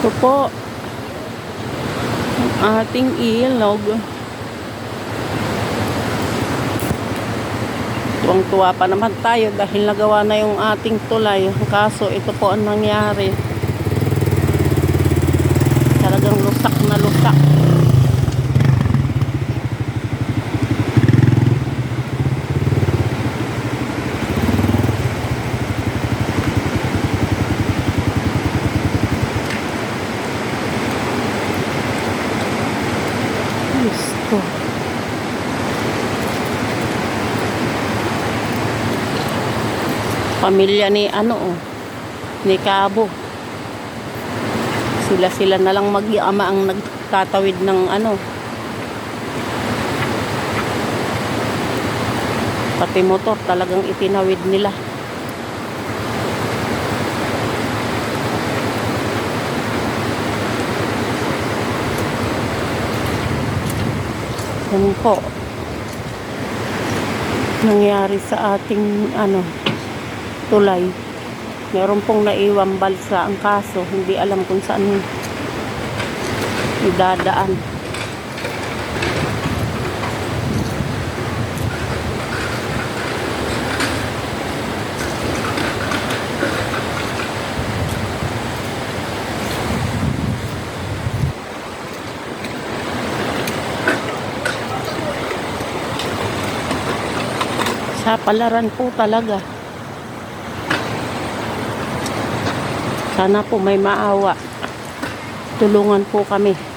Ito po ang ating ilog. Tuwang-tuwa pa naman tayo dahil nagawa na yung ating tulay. Kaso ito po ang nangyari. Talagang lusak na lusak. Gusto. Pamilya ni ni Cabo. Sila na lang mag-ama ang nagtatawid ng pati motor talagang itinawid nila. Yan po nangyari sa ating tulay. Meron pong naiwang balsa, ang kaso hindi alam kung saan idadaan. Sa palaran po talaga. Sana po may maawa. Tulungan po kami.